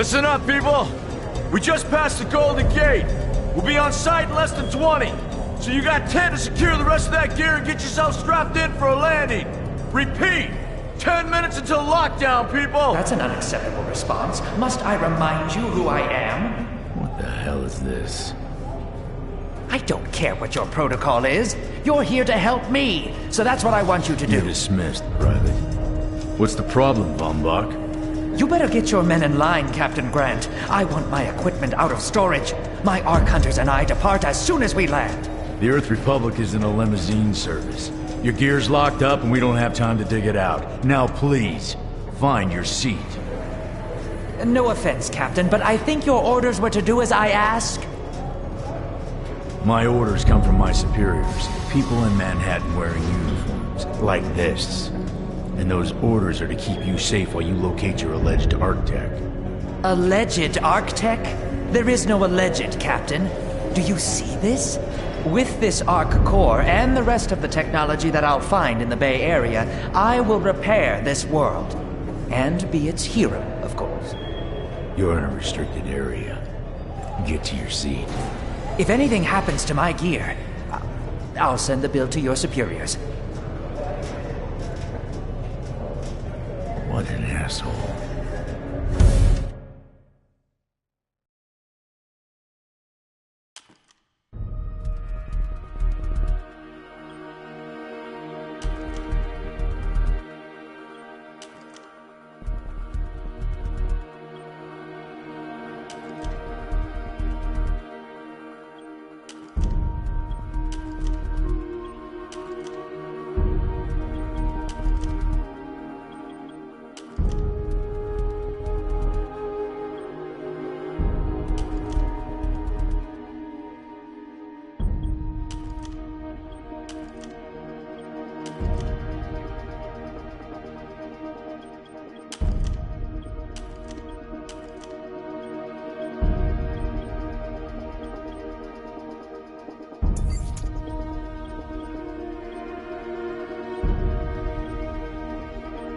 Listen up, people! We just passed the Golden Gate. We'll be on site in less than 20. So you got 10 to secure the rest of that gear and get yourself strapped in for a landing. Repeat! 10 minutes until lockdown, people! That's an unacceptable response. Must I remind you who I am? What the hell is this? I don't care what your protocol is. You're here to help me, so that's what I want you to do. You're dismissed, Private. What's the problem, Von Bach? You better get your men in line, Captain Grant. I want my equipment out of storage. My Ark Hunters and I depart as soon as we land. The Earth Republic is in a limousine service. Your gear's locked up and we don't have time to dig it out. Now please, find your seat. No offense, Captain, but I think your orders were to do as I ask. My orders come from my superiors. People in Manhattan wearing uniforms, like this. And those orders are to keep you safe while you locate your alleged Arc-Tech. Alleged Arc-Tech? There is no alleged, Captain. Do you see this? With this Arc core and the rest of the technology that I'll find in the Bay Area, I will repair this world. And be its hero, of course. You're in a restricted area. Get to your seat. If anything happens to my gear, I'll send the bill to your superiors. What an asshole.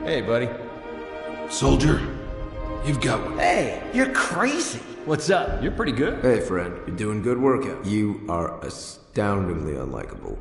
Hey, buddy. Soldier, you've got one. Hey, you're crazy. What's up? You're pretty good. Hey, friend. You're doing good work out. You are astoundingly unlikable.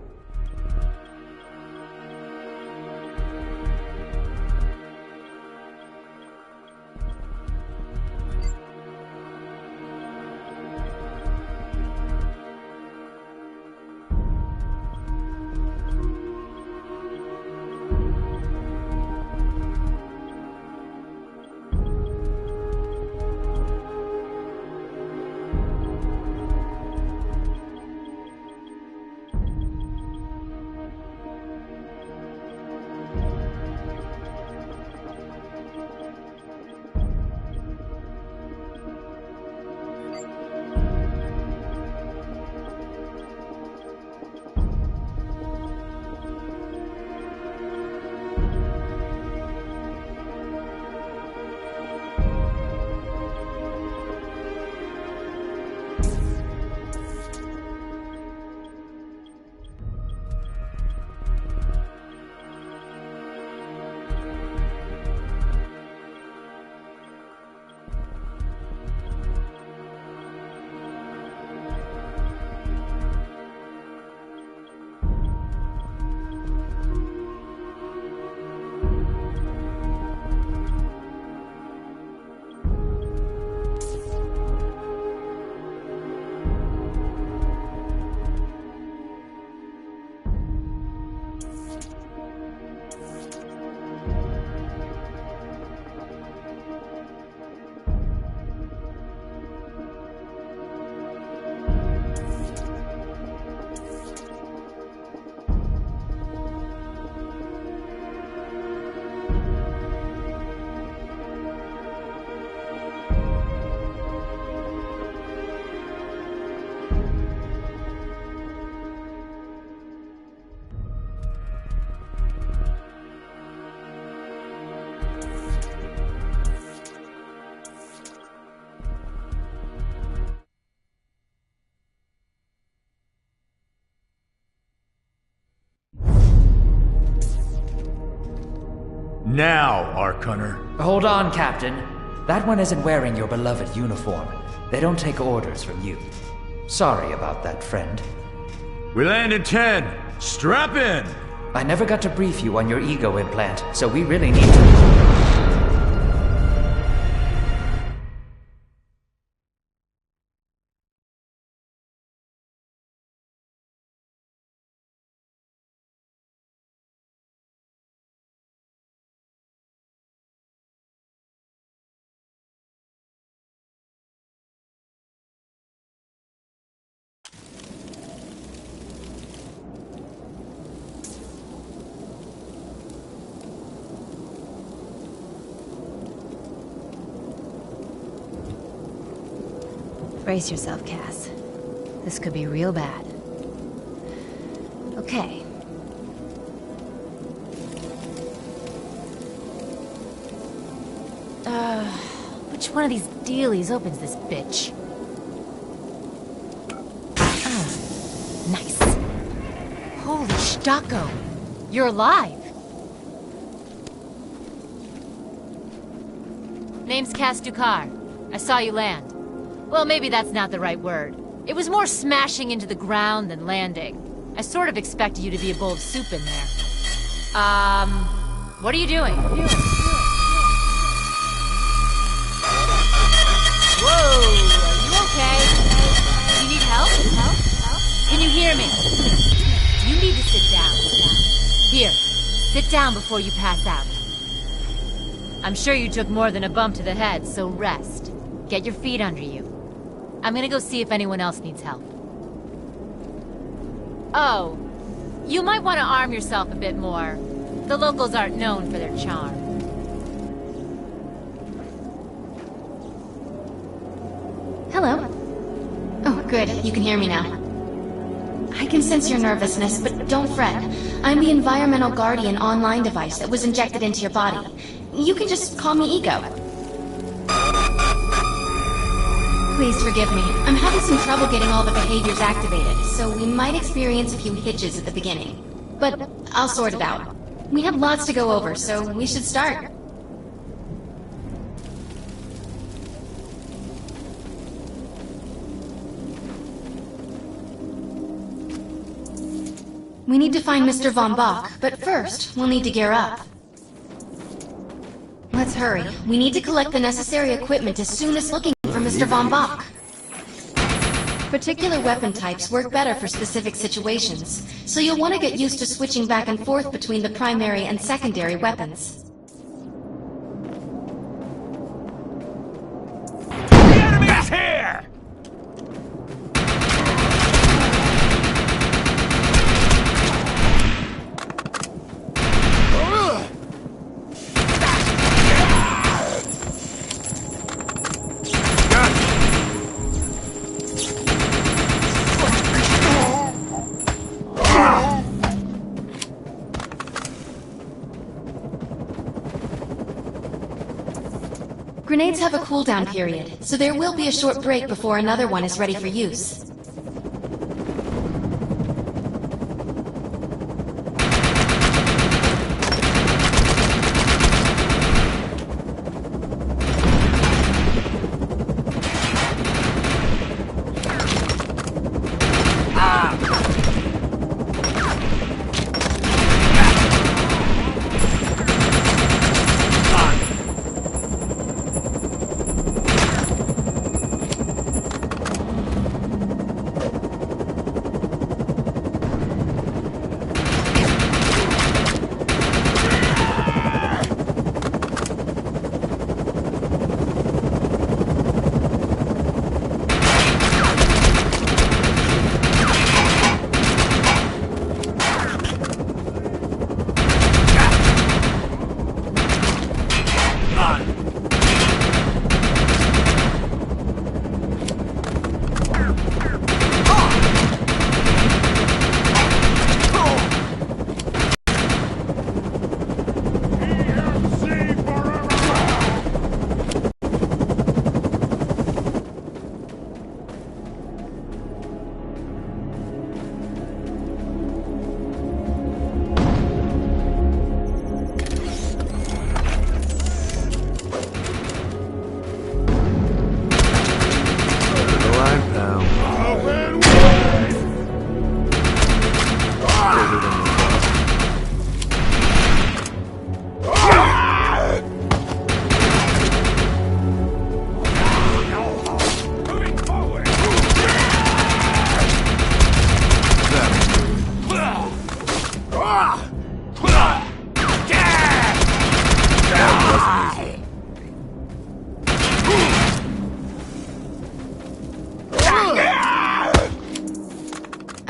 Now, Ark Hunter. Hold on, Captain. That one isn't wearing your beloved uniform. They don't take orders from you. Sorry about that, friend. We land in 10. Strap in! I never got to brief you on your ego implant, so we really need to... Brace yourself, Cass. This could be real bad. Okay. Which one of these dealies opens this bitch? Nice. Holy Stocko! You're alive! Name's Cass Dukar. I saw you land. Well, maybe that's not the right word. It was more smashing into the ground than landing. I sort of expected you to be a bowl of soup in there. What are you doing? Whoa, are you okay? Do you need help? Can you hear me? You need to sit down. Here, sit down before you pass out. I'm sure you took more than a bump to the head, so rest. Get your feet under you. I'm gonna go see if anyone else needs help. Oh, you might want to arm yourself a bit more. The locals aren't known for their charm. Hello. Oh, good. You can hear me now. I can sense your nervousness, but don't fret. I'm the Environmental Guardian online device that was injected into your body. You can just call me Ego. Please forgive me. I'm having some trouble getting all the behaviors activated, so we might experience a few hitches at the beginning. But I'll sort it out. We have lots to go over, so we should start. We need to find Mr. Von Bach, but first, we'll need to gear up. Let's hurry. We need to collect the necessary equipment as soon as looking for Mr. Von Bach. Particular weapon types work better for specific situations, so you'll want to get used to switching back and forth between the primary and secondary weapons. The enemy is here! Grenades have a cooldown period, so there will be a short break before another one is ready for use.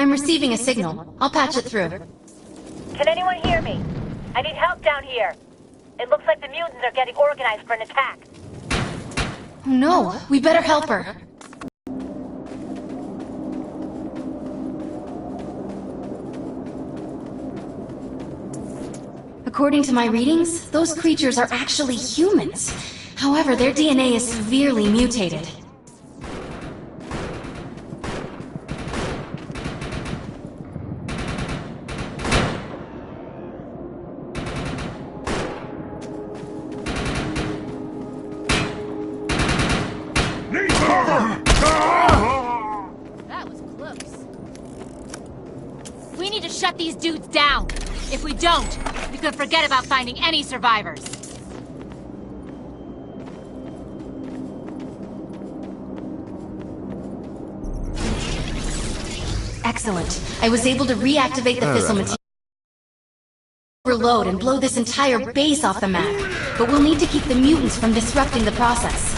I'm receiving a signal. I'll patch it through. Can anyone hear me? I need help down here. It looks like the mutants are getting organized for an attack. Oh no, we better help her. According to my readings, those creatures are actually humans. However, their DNA is severely mutated. That was close. We need to shut these dudes down. If we don't, we could forget about finding any survivors. Excellent. I was able to reactivate the fissile material. Overload and blow this entire base off the map. But we'll need to keep the mutants from disrupting the process.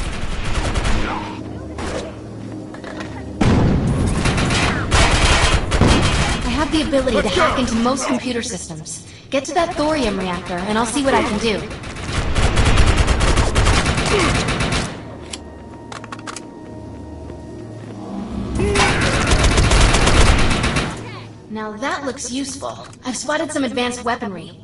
I have the ability to hack into most computer systems. Get to that thorium reactor, and I'll see what I can do. Now that looks useful. I've spotted some advanced weaponry.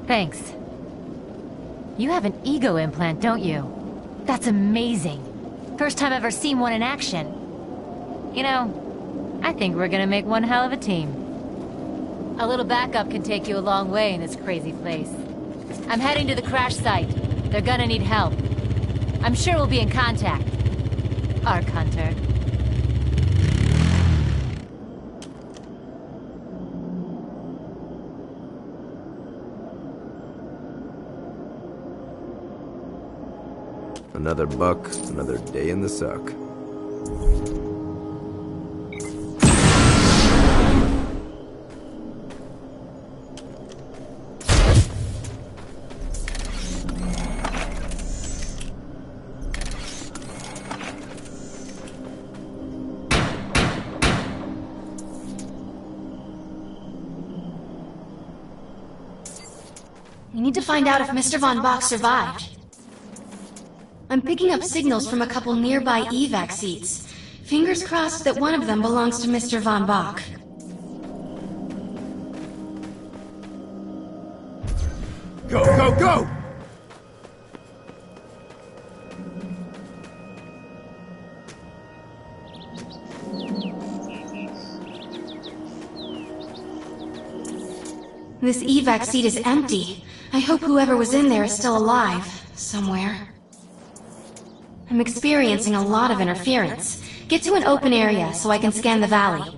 Thanks. You have an ego implant, don't you? That's amazing. First time I've ever seen one in action. You know, I think we're gonna make one hell of a team. A little backup can take you a long way in this crazy place. I'm heading to the crash site. They're gonna need help. I'm sure we'll be in contact. Arc Hunter. Another buck, another day in the suck. We need to find out if Mr. Von Bach survived. I'm picking up signals from a couple nearby evac seats. Fingers crossed that one of them belongs to Mr. Von Bach. Go, go, go! This evac seat is empty. I hope whoever was in there is still alive, somewhere. I'm experiencing a lot of interference. Get to an open area so I can scan the valley.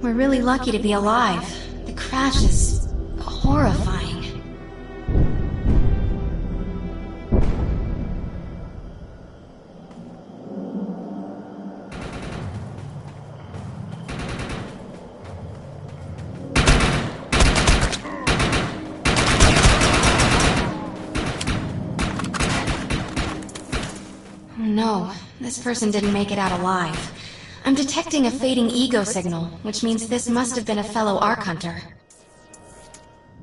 We're really lucky to be alive. The crash is horrifying. No, this person didn't make it out alive. I'm detecting a fading ego signal, which means this must have been a fellow Ark Hunter.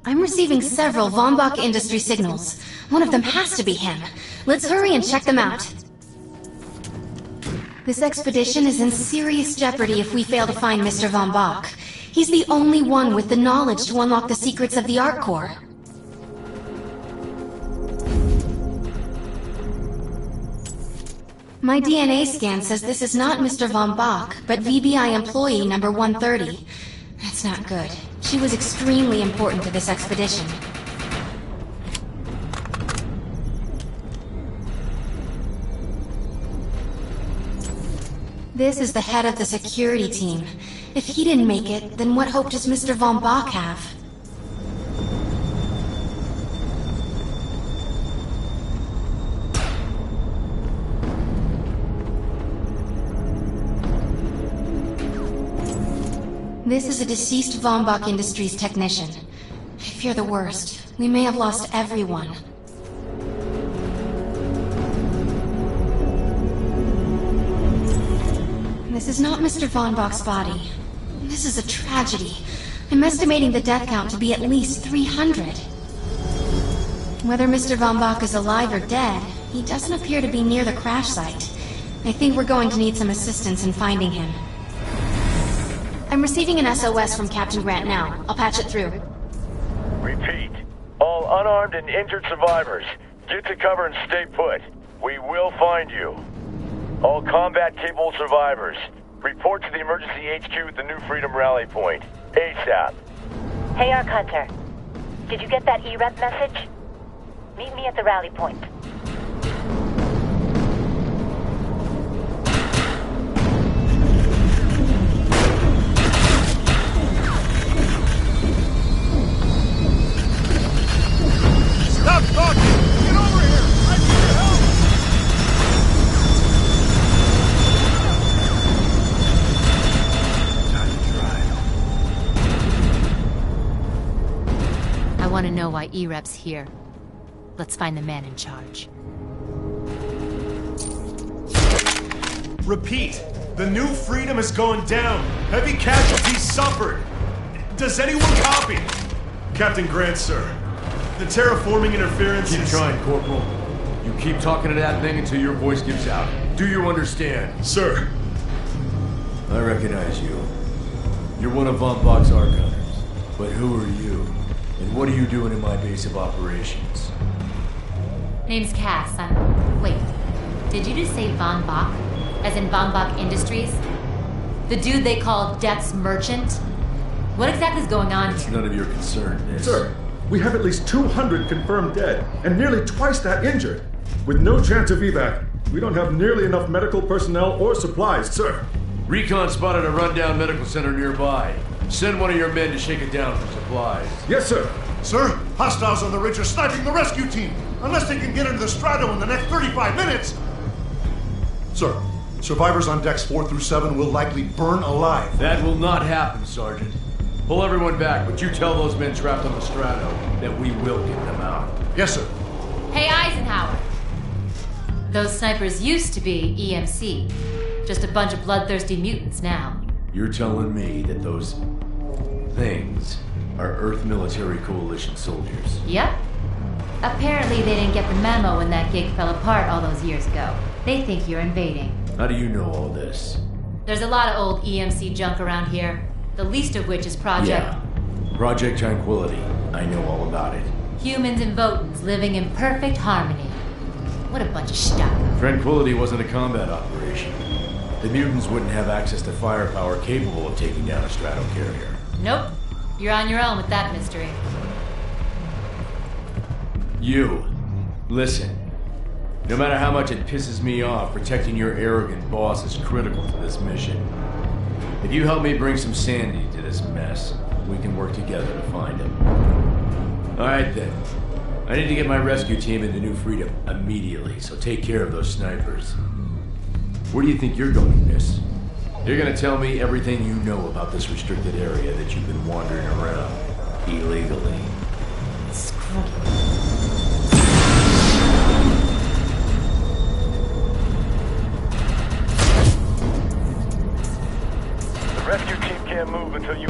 I'm receiving several Von Bach Industry signals. One of them has to be him. Let's hurry and check them out. This expedition is in serious jeopardy if we fail to find Mr. Von Bach. He's the only one with the knowledge to unlock the secrets of the Ark Core. My DNA scan says this is not Mr. Von Bach, but VBI employee number 130. That's not good. She was extremely important to this expedition. This is the head of the security team. If he didn't make it, then what hope does Mr. Von Bach have? This is a deceased Von Bach Industries technician. I fear the worst. We may have lost everyone. This is not Mr. Von Bach's body. This is a tragedy. I'm estimating the death count to be at least 300. Whether Mr. Von Bach is alive or dead, he doesn't appear to be near the crash site. I think we're going to need some assistance in finding him. I'm receiving an SOS from Captain Grant now. I'll patch it through. Repeat. All unarmed and injured survivors, get to cover and stay put. We will find you. All combat-capable survivors, report to the emergency HQ at the New Freedom Rally Point. ASAP. Hey, Ark Hunter. Did you get that E-Rep message? Meet me at the rally point. Stop talking! Get over here! I need your help! Time to drive. I want to know why E-Rep's here. Let's find the man in charge. Repeat. The New Freedom is going down. Heavy casualties suffered. Does anyone copy? Captain Grant, sir. The terraforming interference Keep trying, Corporal. You keep talking to that thing until your voice gives out. Do you understand? Sir. I recognize you. You're one of Von Bach's Ark Hunters. But who are you? And what are you doing in my base of operations? Name's Cass. Wait. Did you just say Von Bach? As in Von Bach Industries? The dude they call Death's Merchant? What exactly is going on It's here? none of your concern, Miss. Sir, we have at least 200 confirmed dead, and nearly twice that injured. With no chance of evac, we don't have nearly enough medical personnel or supplies, sir. Recon spotted a rundown medical center nearby. Send one of your men to shake it down for supplies. Yes, sir. Sir, hostiles on the ridge are sniping the rescue team. Unless they can get into the Strato in the next 35 minutes. Sir, survivors on decks 4 through 7 will likely burn alive. That will not happen, Sergeant. Pull everyone back, but you tell those men trapped on the Strato that we will get them out. Yes, sir. Hey, Eisenhower! Those snipers used to be EMC. Just a bunch of bloodthirsty mutants now. You're telling me that those things are Earth Military Coalition soldiers? Yep. Apparently they didn't get the memo when that gig fell apart all those years ago. They think you're invading. How do you know all this? There's a lot of old EMC junk around here. The least of which is Project... Yeah. Project Tranquility. I know all about it. Humans and Votans living in perfect harmony. What a bunch of stuff. Tranquility wasn't a combat operation. The mutants wouldn't have access to firepower capable of taking down a strato carrier. Nope. You're on your own with that mystery. You. Listen. No matter how much it pisses me off, protecting your arrogant boss is critical to this mission. If you help me bring some sanity to this mess, we can work together to find him. Alright then. I need to get my rescue team into New Freedom immediately, so take care of those snipers. Where do you think you're going, miss? You're gonna tell me everything you know about this restricted area that you've been wandering around illegally. Screw. The rescue team can't move until you...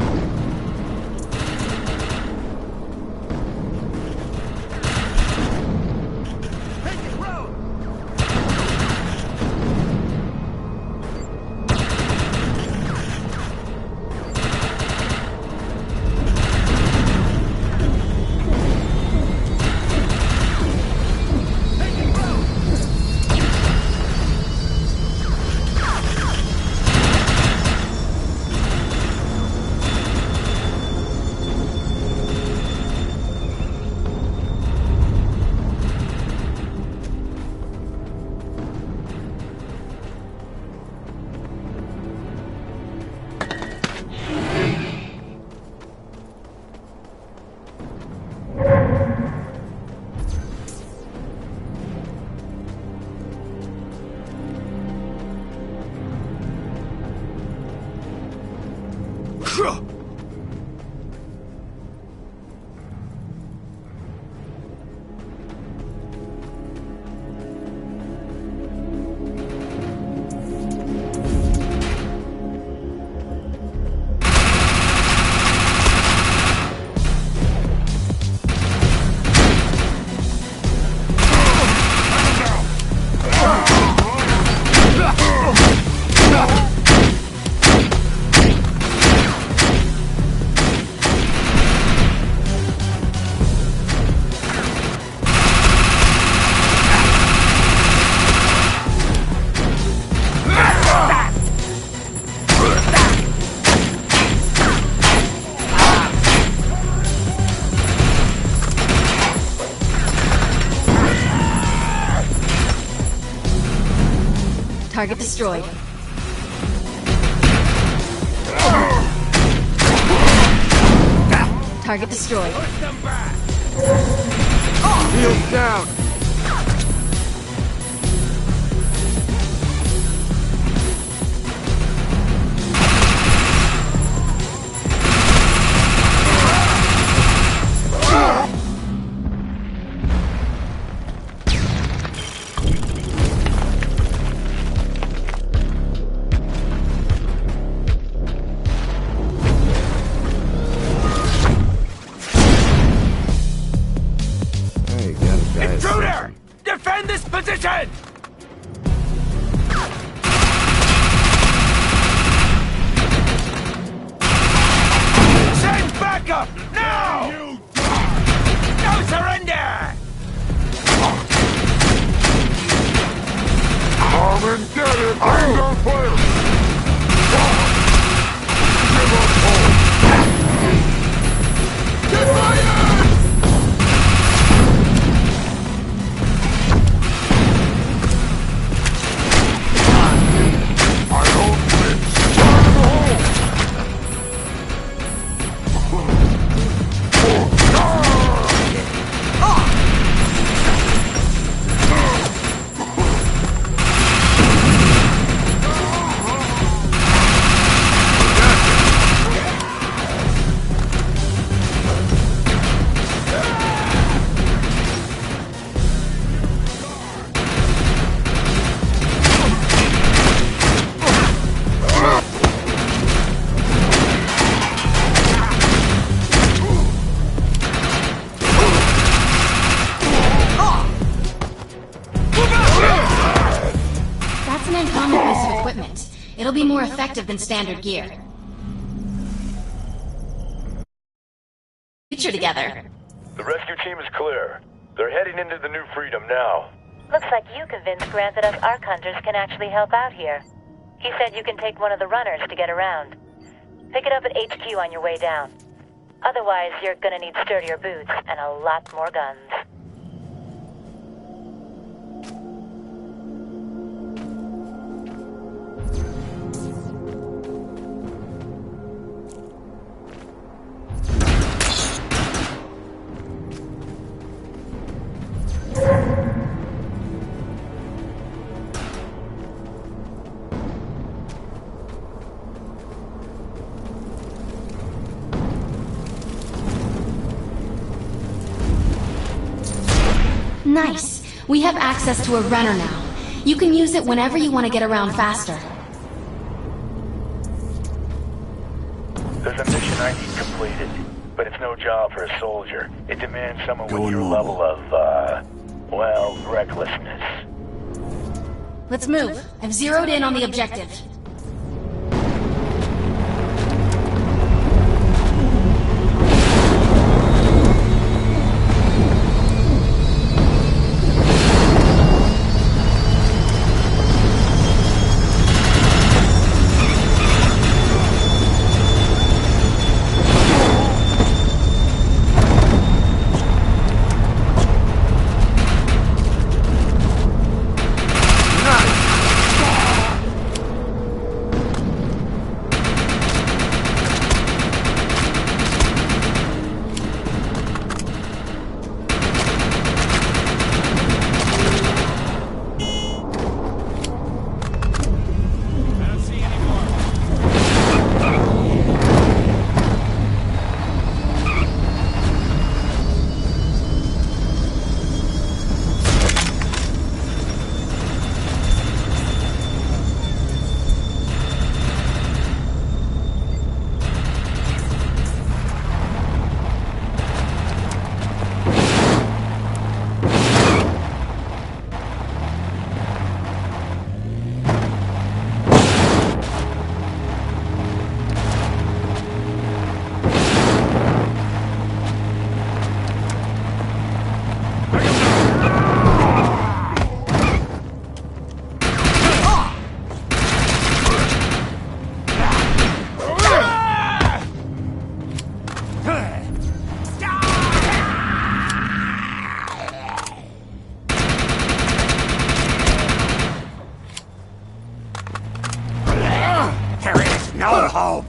Target destroyed. Target destroyed. Shields down! Intruder! Defend this position! Send backup! Now! No surrender! I'm indebted! I'm on fire! Give us hope! Defiance! It'll be more effective than standard gear. Future together. The rescue team is clear. They're heading into the New Freedom now. Looks like you convinced Grant that us Ark Hunters can actually help out here. He said you can take one of the runners to get around. Pick it up at HQ on your way down. Otherwise, you're gonna need sturdier boots and a lot more guns. Nice. We have access to a runner now. You can use it whenever you want to get around faster. There's a mission I need completed, but it's no job for a soldier. It demands someone with your level of, well, recklessness. Let's move. I've zeroed in on the objective. No hope!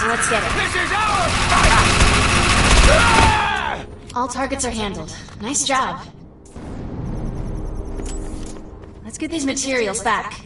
Let's get it. This is our fight! All targets are handled. Nice job. Let's get these materials back.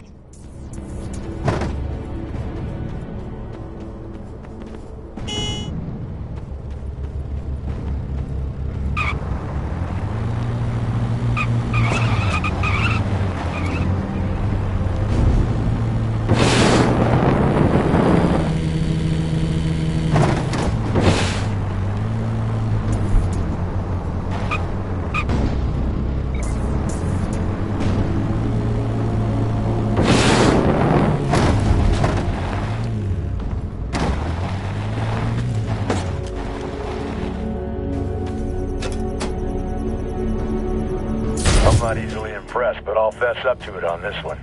I'm not easily impressed, but I'll fess up to it on this one.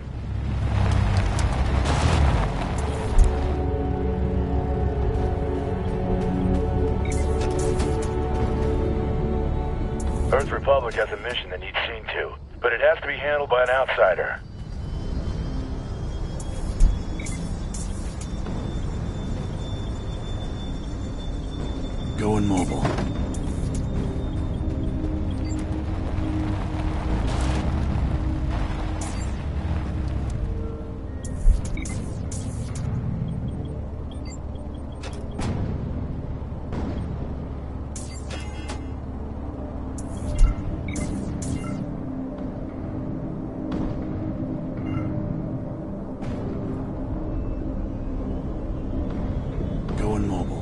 Earth Republic has a mission that needs seen to, but it has to be handled by an outsider. Going mobile. Going mobile.